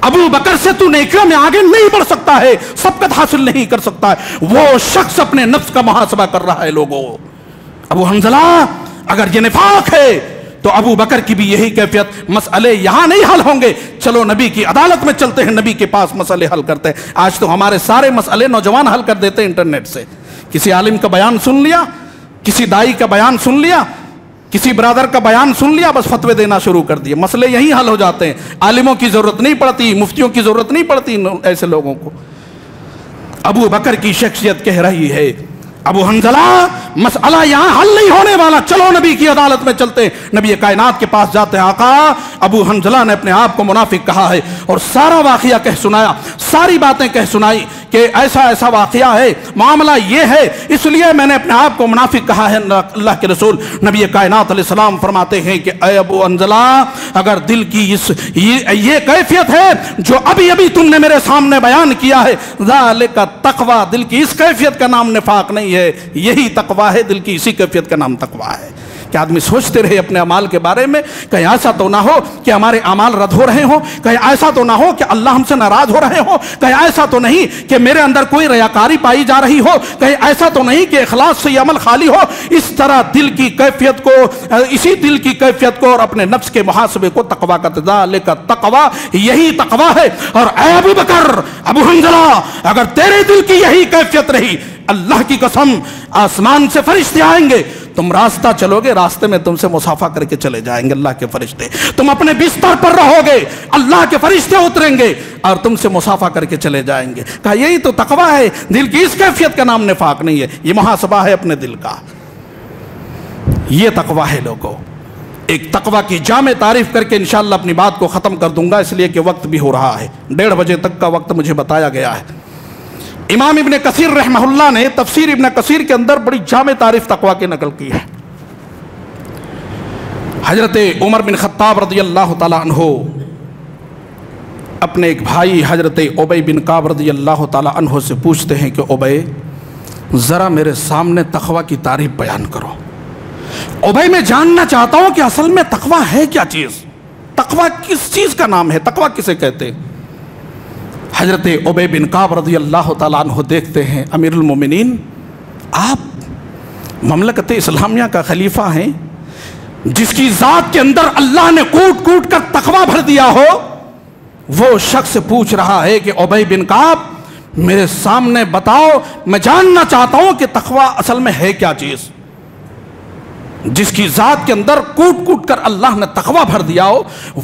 ابو بکر سے تو نیکیوں میں آگے نہیں بڑھ سکتا ہے، سبقت حاصل نہیں کر سکتا ہے۔ وہ شخص اپنے نفس کا محاسبہ کر رہا ہے۔ لوگوں ابو حنظلہ اگر یہ نفاق ہے تو ابو بکر کی بھی یہی کیفیت، مسئلے یہاں نہیں حل ہوں گے، چلو نبی کی عدالت میں چلتے ہیں، نبی کے پاس مسئلے حل کرتے ہیں۔ آج تو ہمارے سارے مسئلے نوجوان حل کر دیتے ہیں انٹرنیٹ سے، کسی عالم کا بیان سن لیا، کسی دائی کا بیان سن لیا، کسی برادر کا بیان سن لیا، بس فتوے دینا شروع کر دیے، مسئلے یہی حل ہو جاتے ہیں۔ عالموں کی ضرورت نہیں پڑتی، مفتیوں کی ضرورت نہیں پڑتی ایسے لوگوں کو۔ ابو بکر کی شخصیت کہہ رہی ہے ابو حنظلہ مسئلہ یہاں حل نہیں ہونے والا، چلو نبی کی عدالت میں چلتے ہیں۔ نبی کائنات کے پاس جاتے ہیں۔ آقا ابو حنظلہ نے اپنے آپ کو منافق کہا ہے اور سارا واقعہ کہہ سنایا، ساری باتیں کہہ سنائی کہ ایسا ایسا واقعہ ہے، معاملہ یہ ہے، اس لیے میں نے اپنے آپ کو منافق کہا ہے۔ اللہ کے رسول نبی کائنات علیہ السلام فرماتے ہیں کہ اے ابو حنظلہ اگر دل کی یہ کیفیت ہے جو ابھی ابھی تم نے میرے سامنے بیان کیا ہے، ذالک تقوی، دل کی اس کیفیت کا نام نفاق نہیں ہے، یہی تقوی ہے، دل کی اسی کیفیت کا نام تقوی ہے۔ کہ آدمی سوچتے رہے اپنے اعمال کے بارے میں، کہیں ایسا تو نہ ہو کہ ہمارے اعمال رد ہو رہے ہوں، کہیں ایسا تو نہ ہو کہ اللہ ہم سے ناراض ہو رہے ہوں، کہیں ایسا تو نہیں کہ میرے اندر کوئی ریاکاری پائی جا رہی ہو، کہیں ایسا تو نہیں کہ اخلاص سے یہ عمل خالی ہو۔ اس طرح دل کی کیفیت کو، اسی دل کی کیفیت کو اور اپنے نفس کے محاسبے کو تقوی کا ذالک تقوی، یہی تقوی ہے۔ اور اے ابو بکر، ابو حنظلہ اگر تیرے دل کی یہی کیفیت رہی، اللہ کی قسم آسمان سے فرشتے آئیں گے، تم راستہ چلو گے، راستے میں تم سے مصافحہ کر کے چلے جائیں گے اللہ کے فرشتے، تم اپنے بستر پر رہو گے، اللہ کے فرشتے اتریں گے اور تم سے مصافحہ کر کے چلے جائیں گے۔ کہا یہی تو تقوی ہے، دل کی اس کیفیت کا نام نفاق نہیں ہے، یہ محاسبہ ہے اپنے دل کا، یہ تقوی ہے۔ لوگوں ایک تقوی کی جامع تعریف کر کے انشاءاللہ اپنی بات کو ختم کر دوں گا، اس لیے کہ وقت بھی ہو رہا ہے، 1:30 بجے تک کا وقت مجھے بتایا گیا ہے۔ امام ابن کثیر رحمہ اللہ نے تفسیر ابن کثیر کے اندر بڑی جامع تعریف تقوی کی نقل کی ہے۔ حضرت عمر بن خطاب رضی اللہ تعالیٰ عنہ اپنے ایک بھائی حضرت ابی بن کعب رضی اللہ تعالیٰ عنہ سے پوچھتے ہیں کہ ابی ذرا میرے سامنے تقوی کی تعریف بیان کرو۔ ابی میں جاننا چاہتا ہوں کہ اصل میں تقوی ہے کیا چیز، تقوی کس چیز کا نام ہے، تقوی کسے کہتے ہیں۔ حضرت ابی بن کعب رضی اللہ تعالیٰ عنہ دیکھتے ہیں امیر المومنین آپ مملکت اسلامیہ کا خلیفہ ہیں، جس کی ذات کے اندر اللہ نے کوٹ کوٹ کر تقوی بھر دیا ہو، وہ شخص پوچھ رہا ہے کہ ابی بن کعب میرے سامنے بتاؤ، میں جاننا چاہتا ہوں کہ تقوی اصل میں ہے کیا چیز، جس کی ذات کے اندر کوٹ کوٹ کر اللہ نے تقوی بھر دیا ہو،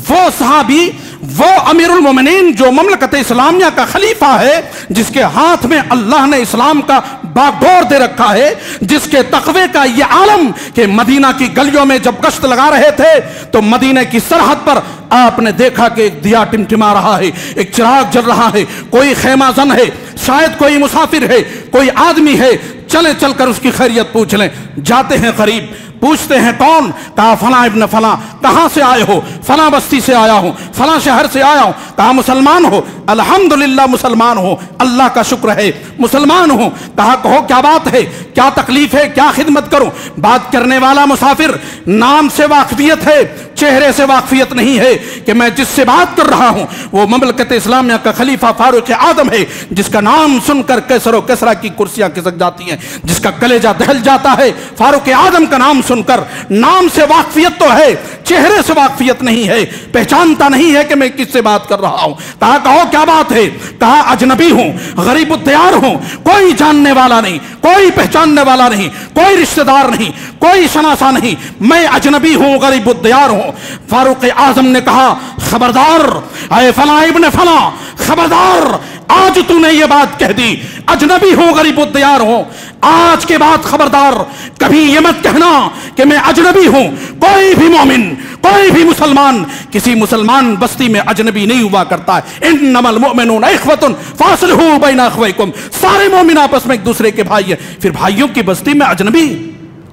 وہ صحابی، وہ امیر المومنین جو مملکت اسلامیہ کا خلیفہ ہے، جس کے ہاتھ میں اللہ نے اسلام کا باگڈور دے رکھا ہے، جس کے تقوی کا یہ عالم کہ مدینہ کی گلیوں میں جب گشت لگا رہے تھے تو مدینہ کی سرحد پر آپ نے دیکھا کہ ایک دیا ٹمٹما رہا ہے، ایک چراغ جل رہا ہے، کوئی خیمہ زن ہے، شاید کوئی مسافر ہے، کوئی آدمی ہے، چلے چل کر اس کی خیریت پوچھ لیں۔ جاتے ہیں قریب، پوچھتے ہیں کون؟ کہا فلاں ابن فلاں۔ کہاں سے آئے ہو؟ فلاں بستی سے آیا ہوں، فلاں شہر سے آیا ہوں۔ کہا مسلمان ہو؟ الحمدللہ مسلمان ہوں، اللہ کا شکر ہے مسلمان ہوں۔ کہا کہو کیا بات ہے، کیا تکلیف ہے، کیا خدمت کروں؟ بات کرنے والا مسافر، نام سے واقفیت ہے، چہرے سے واقفیت نہیں ہے کہ میں جس سے بات کر رہا ہوں وہ مملکت اسلامیہ کا خلیفہ فاروق اعظم ہے، جس کا نام سن کر کیسر و کسرا کی کرسیاں کھسک جاتی ہیں، جس کا کلیجہ دہل جاتا ہے۔ فاروق اعظم کا نام سن کر نام سے واقفیت تو ہے، چہرے سے واقفیت نہیں ہے، پہچانتا نہیں ہے کہ میں کس سے بات کر رہا ہوں۔ کہا کہو کیا بات ہے؟ کہا اجنبی ہوں، غریب الدیار ہوں، کوئی جاننے والا نہیں، کوئی پہچاننے والا نہیں، کوئی رشتہ دار نہیں، کوئی شناسا نہیں، میں اجنبی ہوں، غریب الدیار ہوں۔ فاروق اعظم نے کہا خبردار اے فلاں ابن فلاں، خبردار، آج تو نے یہ بات کہہ دی، اجنبی ہوں، غریب الدیار ہوں، آج کے بعد خبردار کبھی یہ مت کہنا کہ میں اجنبی ہوں۔ کوئی بھی مومن، کوئی بھی مسلمان کسی مسلمان بستی میں اجنبی نہیں ہوا کرتا ہے۔ انما المؤمنون اخوۃ فاصلحوا بین اخویکم، سارے مومن آپس میں ایک دوسرے کے بھائی ہیں۔ پھر بھائیوں کی بستی میں اجنبی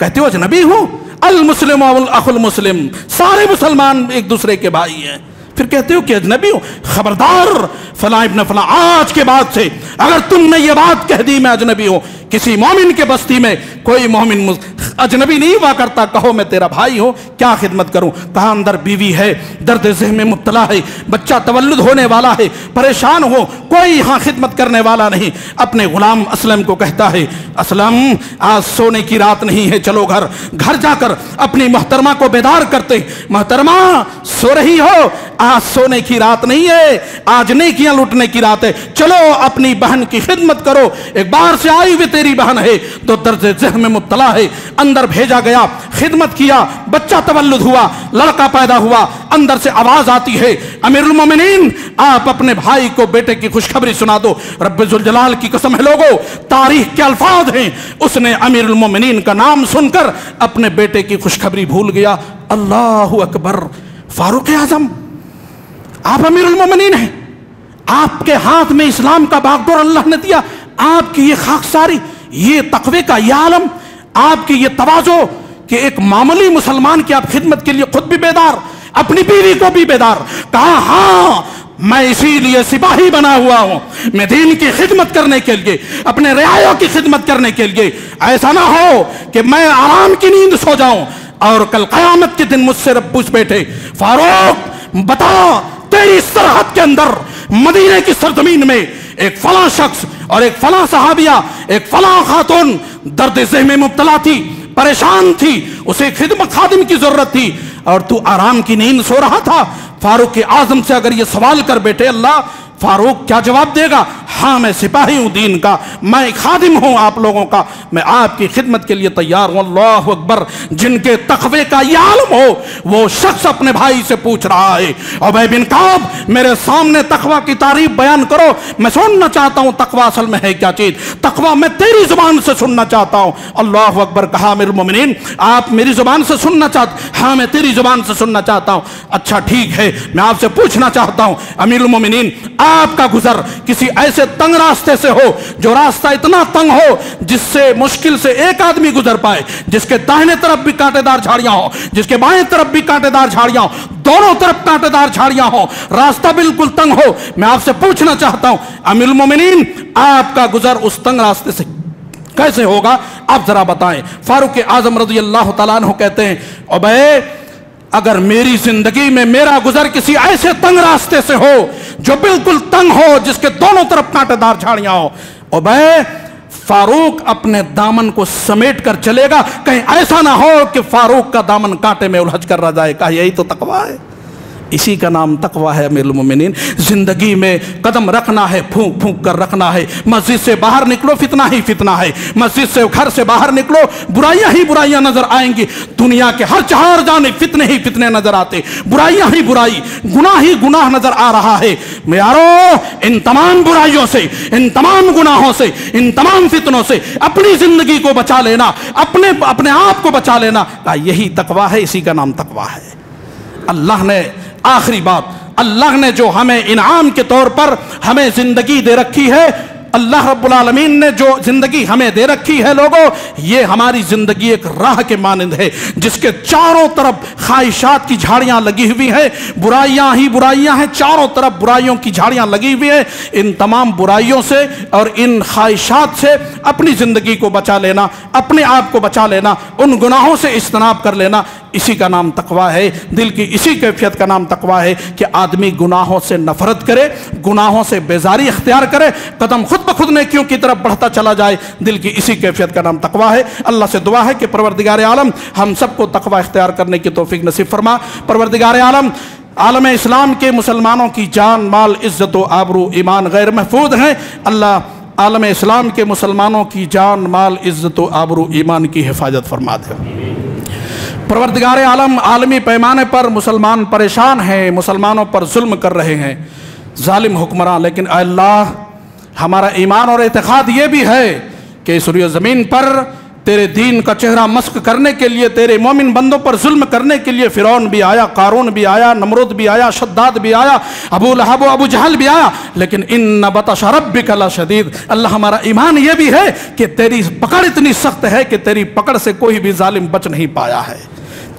کہتے ہو؟ اجنبی ہوں، المسلم والاخ المسلم، سارے مسلمان ایک دوسرے کے بھائی ہیں، پھر کہتے ہو کہ اجنبی ہوں؟ خبردار فلاں ابن فلاں، آج کے بعد سے اگر تم نے یہ بات کہہ دی میں اجنبی ہوں، کسی مومن کے بستی میں کوئی مومن اجنبی نہیں ہوا کرتا، کہو میں تیرا بھائی ہوں، کیا خدمت کروں؟ کہا اندر بیوی ہے، درد ذہن میں مبتلا ہے، بچہ تولد ہونے والا ہے، پریشان ہو، کوئی یہاں خدمت کرنے والا نہیں۔ اپنے غلام اسلم کو کہتا ہے اسلم آج سونے کی رات نہیں ہے، چلو گھر جا کر اپنی محترمہ کو بیدار کرتے۔ محترمہ سو رہی ہو؟ آج سونے کی رات نہیں ہے، آج نیکیاں لوٹنے کی رات ہے، چلو اپنی بہن کی خدمت کرو، ایک بار سے آئی ہوئی تیری بہن ہے تو درد ذہن میں مبتلا ہے۔ اندر بھیجا گیا، خدمت کیا، بچہ تولد ہوا، لڑکا پیدا ہوا، اندر سے آواز آتی ہے امیر المومنین آپ اپنے بھائی کو بیٹے کی خوشخبری سنا دو۔ رب ذوالجلال کی قسم ہے لوگو، تاریخ کے الفاظ ہیں، اس نے امیر المومنین کا نام سن کر اپنے بیٹے کی خوشخبری بھول گیا۔ اللہ اکبر! فاروق اعظم آپ امیر المومنین ہیں، آپ کے ہاتھ میں اسلام کا باغڈور اللہ نے دیا، آپ کی یہ خاکساری، یہ تقوی کا یہ عالم، آپ کی یہ تواضع کہ ایک معمولی مسلمان کی آپ خدمت کے لیے خود بھی بیدار، اپنی بیوی کو بھی بیدار۔ کہا ہاں میں اسی لیے سپاہی بنا ہوا ہوں، میں دین کی خدمت کرنے کے لیے، اپنے رعایوں کی خدمت کرنے کے لیے۔ ایسا نہ ہو کہ میں آرام کی نیند سو جاؤں اور کل قیامت کے دن مجھ سے رب پوچھ بیٹھے فاروق بتا تیری سرحد کے اندر مدینے کی سرزمین میں ایک فلاں شخص اور ایک فلاں صحابیہ، ایک فلاں خاتون درد ذہن میں مبتلا تھی، پریشان تھی، اسے خدمت خادم کی ضرورت تھی اور تو آرام کی نیند سو رہا تھا۔ فاروق اعظم سے اگر یہ سوال کر بیٹھے اللہ، فاروق کیا جواب دے گا؟ ہاں میں سپاہی ہوں دین کا، میں خادم ہوں آپ لوگوں کا، میں آپ کی خدمت کے لیے تیار ہوں۔ اللہ اکبر! جن کے تقوی کا یہ عالم ہو وہ شخص اپنے بھائی سے پوچھ رہا ہے ابی بن کعب میرے سامنے تقوی کی تعریف بیان کرو، میں سننا چاہتا ہوں تقوی اصل میں ہے کیا چیز، تقوی میں تیری زبان سے سننا چاہتا ہوں۔ اللہ اکبر! کہا امیر المومنین آپ میری زبان سے سننا چاہتے؟ ہاں میں تیری زبان سے سننا چاہتا ہوں۔ اچھا ٹھیک ہے، میں آپ سے پوچھنا چاہتا ہوں امیر المومنین آپ کا گزر کسی ایسے تنگ راستے سے ہو، جو راستہ اتنا تنگ ہو جس سے مشکل سے ایک آدمی گزر پائے، جس کے داہنے طرف بھی کانٹے دار جھاڑیاں ہوں، جس کے بائیں طرف بھی کانٹے دار جھاڑیاں ہوں، دونوں طرف کانٹے دار جھاڑیاں ہوں، راستہ بالکل تنگ ہو، میں آپ سے پوچھنا چاہتا ہوں امیر المومنین آپ کا گزر اس تنگ راستے سے کیسے ہوگا؟ آپ ذرا بتائیں۔ فاروق اعظم رضی اللہ تعالیٰ عنہ کہتے ہیں ابے اگر میری زندگی میں میرا گزر کسی ایسے تنگ راستے سے ہو جو بالکل تنگ ہو، جس کے دونوں طرف کانٹے دار جھاڑیاں ہو، ابے فاروق اپنے دامن کو سمیٹ کر چلے گا، کہیں ایسا نہ ہو کہ فاروق کا دامن کانٹے میں الجھ کر رہ جائے۔ کہا یہی تو تقویٰ ہے، اسی کا نام تقویٰ ہے امیر المومنین۔ زندگی میں قدم رکھنا ہے، پھونک پھونک کر رکھنا ہے، مسجد سے باہر نکلو فتنہ ہی فتنہ ہے، مسجد سے گھر سے باہر نکلو برائیاں ہی برائیاں نظر آئیں گی، دنیا کے ہر چہار جانب فتنے ہی فتنے نظر آتے، برائیاں ہی برائی، گناہ ہی گناہ نظر آ رہا ہے۔ یارو ان تمام برائیوں سے، ان تمام گناہوں سے، ان تمام فتنوں سے اپنی زندگی کو بچا لینا، اپنے آپ کو بچا لینا، یہی تقویٰ ہے، اسی کا نام تقویٰ ہے۔ اللہ نے آخری بات، اللہ نے جو ہمیں انعام کے طور پر ہمیں زندگی دے رکھی ہے، اللہ رب العالمین نے جو زندگی ہمیں دے رکھی ہے لوگوں، یہ ہماری زندگی ایک راہ کے مانند ہے جس کے چاروں طرف خواہشات کی جھاڑیاں لگی ہوئی ہیں، برائیاں ہی برائیاں ہیں، چاروں طرف برائیوں کی جھاڑیاں لگی ہوئی ہیں۔ ان تمام برائیوں سے اور ان خواہشات سے اپنی زندگی کو بچا لینا، اپنے آپ کو بچا لینا، ان گناہوں سے اجتناب کر لینا، اسی کا نام تقویٰ ہے۔ دل کی اسی کیفیت کا نام تقویٰ ہے کہ آدمی گناہوں سے نفرت کرے، گناہوں سے بیزاری اختیار کرے، قدم خود بخود نیکیوں کی طرف بڑھتا چلا جائے۔ دل کی اسی کیفیت کا نام تقویٰ ہے۔ اللہ سے دعا ہے کہ پروردگار عالم ہم سب کو تقویٰ اختیار کرنے کی توفیق نصیب فرما۔ پروردگار عالم، عالم اسلام کے مسلمانوں کی جان، مال، عزت و آبرو، ایمان غیر محفوظ ہیں، اللہ عالم اسلام کے مسلمانوں کی جان، مال، عزت و آبرو، ایمان کی حفاظت فرما دے۔ پروردگار عالم، عالمی پیمانے پر مسلمان پریشان ہیں، مسلمانوں پر ظلم کر رہے ہیں ظالم حکمراں، لیکن اے اللہ ہمارا ایمان اور اعتقاد یہ بھی ہے کہ اس روئے زمین پر تیرے دین کا چہرہ مسخ کرنے کے لیے، تیرے مومن بندوں پر ظلم کرنے کے لیے فرعون بھی آیا، قارون بھی آیا، نمرود بھی آیا، شداد بھی آیا، ابو لہب و ابو جہل بھی آیا، لیکن ان بطش ربک لشدید۔ اللہ ہمارا ایمان یہ بھی ہے کہ تیری پکڑ اتنی سخت ہے کہ تیری پکڑ سے کوئی بھی ظالم بچ نہیں پایا ہے۔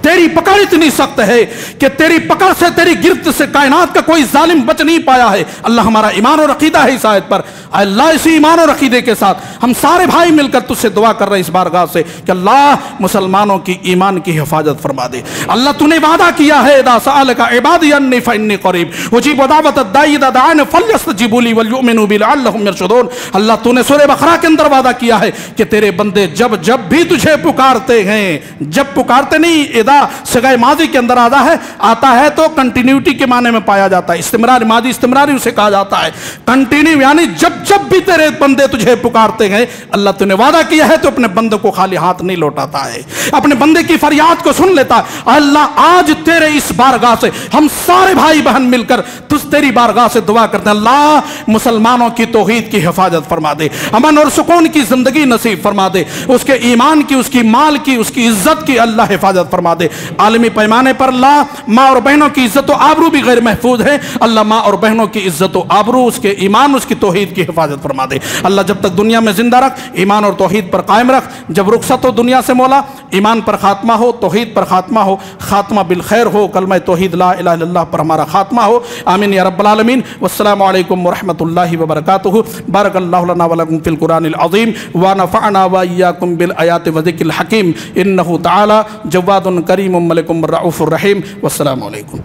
تیری پکڑ اتنی سخت ہے کہ تیری پکڑ سے، تیری گرفت سے کائنات کا کوئی ظالم بچ نہیں پایا ہے۔ اللہ ہمارا ایمان اور عقیدہ ہے اس آیت پر۔ اللہ اسی ایمان اور عقیدے کے ساتھ ہم سارے بھائی مل کر تجھ سے دعا کر رہے ہیں اس بارگاہ سے کہ اللہ مسلمانوں کی ایمان کی حفاظت فرما دے۔ اللہ تو نے وعدہ کیا ہے اذا سألک عبادی انی فانی قریب اجیب دعوت الداعی اذا دعان فلیستجیبوا لی ولیؤمنوا بی لعلہم یرشدون۔ اللہ تو نے سورہ بقرہ کے اندر وعدہ کیا ہے کہ تیرے بندے جب بھی تجھے پکارتے ہیں، جب پکارتے نہیں، اذا سگائے ماضی کے اندر آتا ہے تو کنٹینیوٹی کے معنی میں پایا جاتا ہے، استمرار، ماضی استمراری اسے کہا جاتا ہے۔ کنٹینیو یعنی جب بھی تیرے بندے تجھے پکارتے ہیں، اللہ تو نے وعدہ کیا ہے تو اپنے بندے کو خالی ہاتھ نہیں لوٹاتا ہے، اپنے بندے کی فریاد کو سن لیتا ہے۔ اللہ آج تیرے اس بارگاہ سے ہم سارے بھائی بہن مل کر تیری بارگاہ سے دعا کرتے ہیں، اللہ مسلمانوں کی توحید کی حفاظت فرما دے، امن اور سکون کی زندگی نصیب فرما دے، اس کے ایمان کی، اس کی مال کی، اس کی عزت کی اللہ حفاظت فرما دے۔ عالمی پیمانے پر اللہ ماں اور بہنوں کی عزت و آبرو بھی غیر محفوظ ہے، اللہ ماں اور بہنوں کی عزت و آبرو، اس کے ایمان، اس کی توحید کی حفاظت فرما دے۔ اللہ جب تک دنیا میں زندہ رکھ، ایمان اور توحید پر قائم رکھ، جب رخصت ہو دنیا سے مولا، ایمان پر خاتمہ ہو، توحید پر خاتمہ ہو، خاتمہ بالخیر ہو، کلمہ توحید لا الہ الا اللہ پر ہمارا خاتمہ ہو، آمین یا رب العالمین۔ والسلام علیکم ورحمۃ اللہ وبرکاتہ۔ بارک اللہ لنا ولکم فی القرآن العظیم ونفعنا وإیاکم بالآیات وذکر الحکیم، انہ تعالی جواد کریم ملک رؤوف الرحیم۔ والسلام علیکم۔